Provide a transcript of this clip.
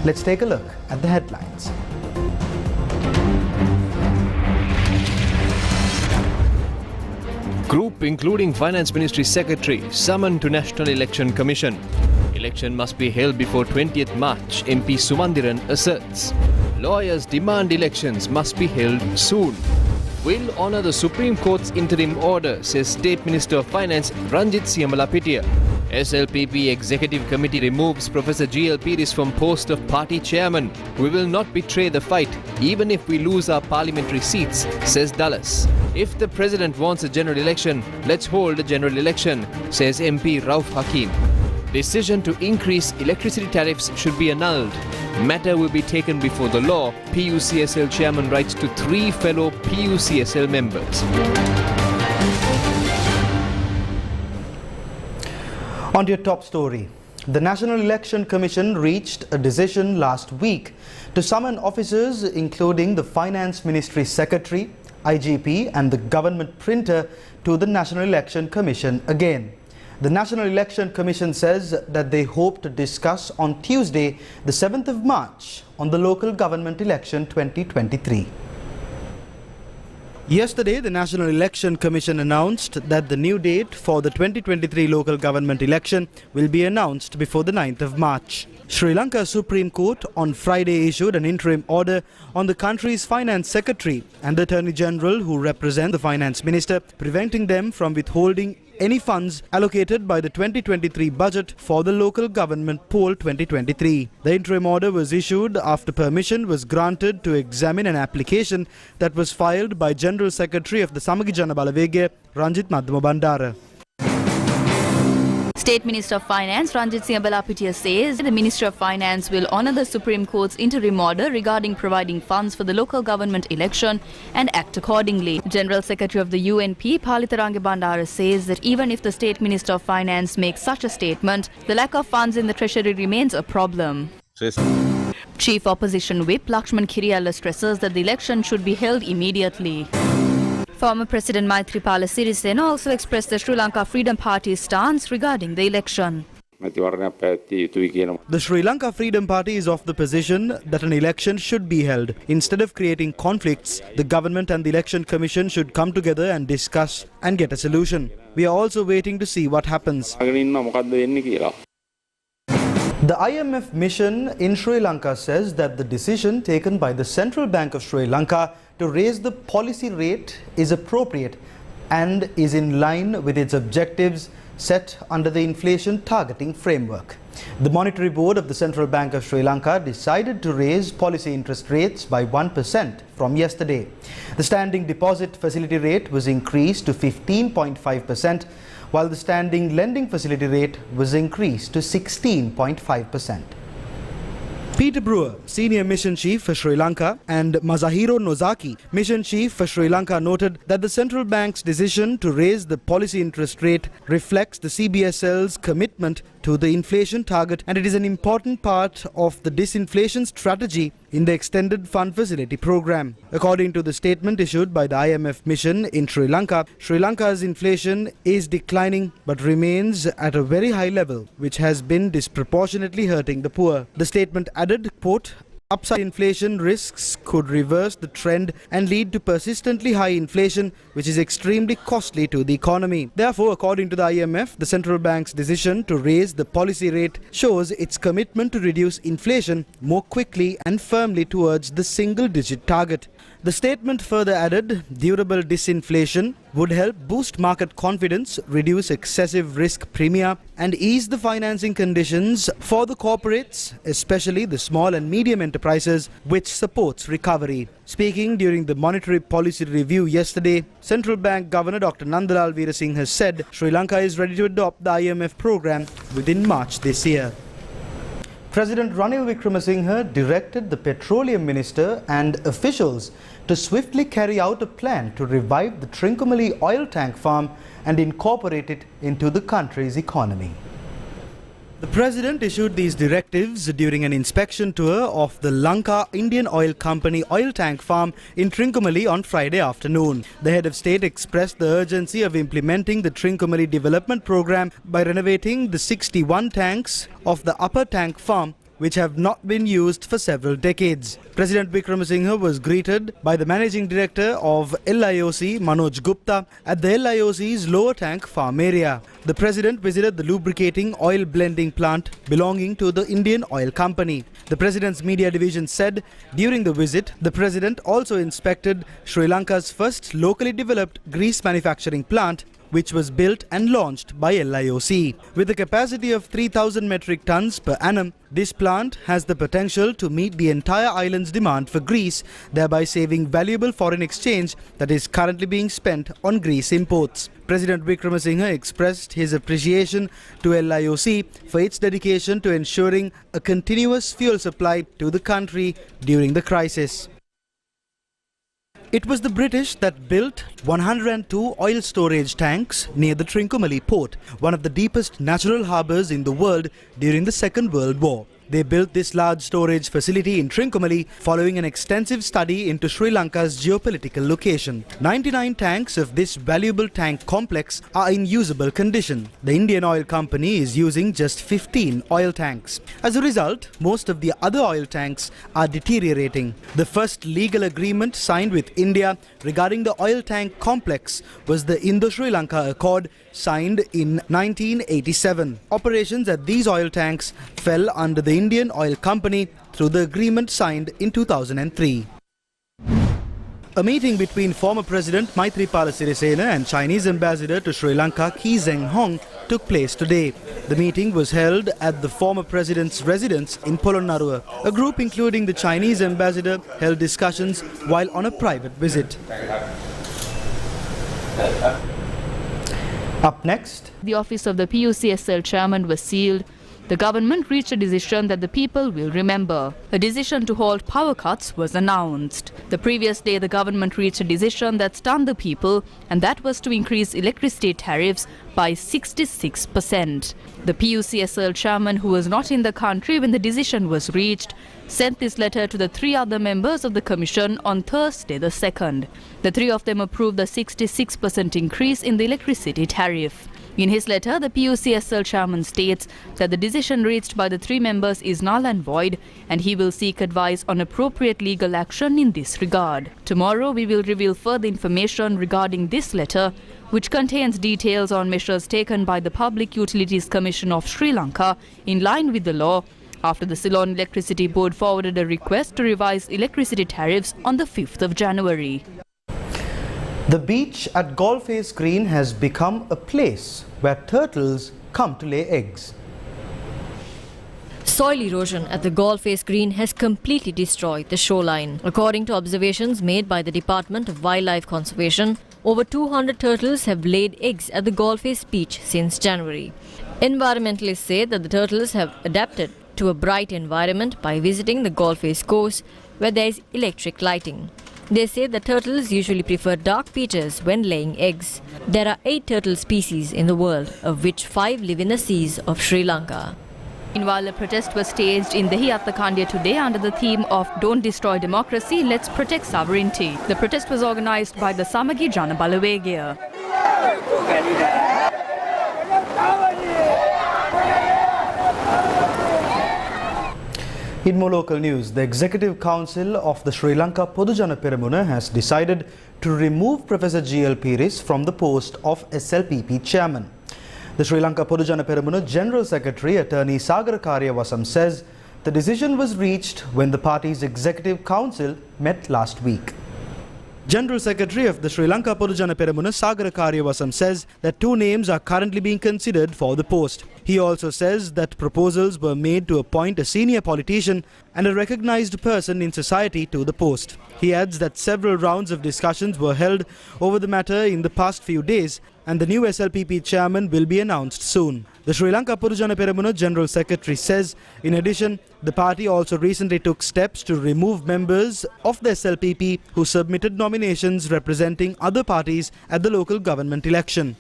Let's take a look at the headlines. Group including Finance Ministry Secretary summoned to National Election Commission. Election must be held before 20th March, MP Sumandiran asserts. Lawyers demand elections must be held soon. Will honour the Supreme Court's interim order, says State Minister of Finance Ranjit Siyamalapitiya. SLPP Executive Committee removes Professor Geo Political from post of party chairman. We will not betray the fight, even if we lose our parliamentary seats, says Dulles. If the President wants a general election, let's hold a general election, says MP Rauf Hakim. Decision to increase electricity tariffs should be annulled. Matter will be taken before the law, PUCSL chairman writes to 3 fellow PUCSL members. On to your top story. The National Election Commission reached a decision last week to summon officers including the Finance Ministry Secretary, IGP and the government printer to the National Election Commission again. The National Election Commission says that they hope to discuss on Tuesday, the 7th of March, on the local government election 2023. Yesterday, the National Election Commission announced that the new date for the 2023 local government election will be announced before the 9th of March. Sri Lanka Supreme Court on Friday issued an interim order on the country's Finance Secretary and the Attorney General who represent the Finance Minister, preventing them from withholding any funds allocated by the 2023 budget for the local government poll 2023. The interim order was issued after permission was granted to examine an application that was filed by General Secretary of the Samagi Jana Balawegaya, Ranjit Madhuma Bandara. State Minister of Finance Ranjit Siyamalapitiya says the Ministry of Finance will honour the Supreme Court's interim order regarding providing funds for the local government election and act accordingly. General Secretary of the UNP Palitharange Bandara says that even if the State Minister of Finance makes such a statement, the lack of funds in the Treasury remains a problem. Chief Opposition Whip Lakshman Kiriyalla stresses that the election should be held immediately. Former President Maithripala Sirisena also expressed the Sri Lanka Freedom Party's stance regarding the election. The Sri Lanka Freedom Party is of the position that an election should be held. Instead of creating conflicts, the government and the Election Commission should come together and discuss and get a solution. We are also waiting to see what happens. The IMF mission in Sri Lanka says that the decision taken by the Central Bank of Sri Lanka to raise the policy rate is appropriate and is in line with its objectives set under the inflation targeting framework. The Monetary Board of the Central Bank of Sri Lanka decided to raise policy interest rates by 1% from yesterday. The standing deposit facility rate was increased to 15.5%, while the standing lending facility rate was increased to 16.5%. Peter Brewer, Senior Mission Chief for Sri Lanka, and Masahiro Nozaki, Mission Chief for Sri Lanka, noted that the central bank's decision to raise the policy interest rate reflects the CBSL's commitment to the inflation target, and it is an important part of the disinflation strategy in the Extended Fund Facility program. According to the statement issued by the IMF mission in Sri Lanka, Sri Lanka's inflation is declining but remains at a very high level, which has been disproportionately hurting the poor. The statement added, quote, upside inflation risks could reverse the trend and lead to persistently high inflation, which is extremely costly to the economy. Therefore, according to the IMF, the central bank's decision to raise the policy rate shows its commitment to reduce inflation more quickly and firmly towards the single-digit target. The statement further added, durable disinflation would help boost market confidence, reduce excessive risk premia, and ease the financing conditions for the corporates, especially the small and medium enterprises, which supports recovery. Speaking during the monetary policy review yesterday, Central Bank Governor Dr. Nandalal Veerasinghe said Sri Lanka is ready to adopt the IMF program within March this year. President Ranil Wickremesinghe directed the Petroleum Minister and officials to swiftly carry out a plan to revive the Trincomalee oil tank farm and incorporate it into the country's economy. The President issued these directives during an inspection tour of the Lanka Indian Oil Company oil tank farm in Trincomalee on Friday afternoon. The head of state expressed the urgency of implementing the Trincomalee development program by renovating the 61 tanks of the upper tank farm which have not been used for several decades. President Wickremesinghe was greeted by the Managing Director of LIOC, Manoj Gupta, at the LIOC's lower tank farm area. The President visited the lubricating oil blending plant belonging to the Indian Oil Company. The President's media division said during the visit, the President also inspected Sri Lanka's first locally developed grease manufacturing plant, which was built and launched by LIOC. With a capacity of 3,000 metric tons per annum, this plant has the potential to meet the entire island's demand for grease, thereby saving valuable foreign exchange that is currently being spent on grease imports. President Wickremesinghe expressed his appreciation to LIOC for its dedication to ensuring a continuous fuel supply to the country during the crisis. It was the British that built 102 oil storage tanks near the Trincomalee port, one of the deepest natural harbours in the world during the Second World War. They built this large storage facility in Trincomalee following an extensive study into Sri Lanka's geopolitical location. 99 tanks of this valuable tank complex are in usable condition. The Indian Oil Company is using just 15 oil tanks. As a result, most of the other oil tanks are deteriorating. The first legal agreement signed with India regarding the oil tank complex was the Indo-Sri Lanka Accord, signed in 1987. Operations at these oil tanks fell under the Indian Oil Company through the agreement signed in 2003. A meeting between former President Maithripala Sirisena and Chinese ambassador to Sri Lanka Kee Zeng Hong took place today. The meeting was held at the former president's residence in Polonnaruwa. A group including the Chinese ambassador held discussions while on a private visit. Up next, the office of the PUCSL chairman was sealed. The government reached a decision that the people will remember. A decision to halt power cuts was announced. The previous day, the government reached a decision that stunned the people, and that was to increase electricity tariffs by 66%. The PUCSL chairman, who was not in the country when the decision was reached, sent this letter to the 3 other members of the commission on Thursday the 2nd. The 3 of them approved the 66% increase in the electricity tariff. In his letter, the PUCSL chairman states that the decision reached by the 3 members is null and void, and he will seek advice on appropriate legal action in this regard. Tomorrow, we will reveal further information regarding this letter, which contains details on measures taken by the Public Utilities Commission of Sri Lanka in line with the law, after the Ceylon Electricity Board forwarded a request to revise electricity tariffs on the 5th of January. The beach at Golface Green has become a place where turtles come to lay eggs. Soil erosion at the Golface Green has completely destroyed the shoreline. According to observations made by the Department of Wildlife Conservation, over 200 turtles have laid eggs at the Golface beach since January. Environmentalists say that the turtles have adapted to a bright environment by visiting the Golface coast, where there is electric lighting. They say the turtles usually prefer dark beaches when laying eggs. There are 8 turtle species in the world, of which 5 live in the seas of Sri Lanka. Meanwhile, a protest was staged in Dehiyattakandiya today under the theme of Don't Destroy Democracy, Let's Protect Sovereignty. The protest was organised by the Samagi Jana Balawegaya. In more local news, the Executive Council of the Sri Lanka Podujana Peramuna has decided to remove Professor Geo Political from the post of SLPP chairman. The Sri Lanka Podujana Peramuna General Secretary Attorney Sagara Karyawasam says the decision was reached when the party's Executive Council met last week. General Secretary of the Sri Lanka Podujana Peramuna Sagara Karyawasam says that 2 names are currently being considered for the post. He also says that proposals were made to appoint a senior politician and a recognized person in society to the post. He adds that several rounds of discussions were held over the matter in the past few days, and the new SLPP chairman will be announced soon. The Sri Lanka Podujana Peramuna General Secretary says, in addition, the party also recently took steps to remove members of the SLPP who submitted nominations representing other parties at the local government election.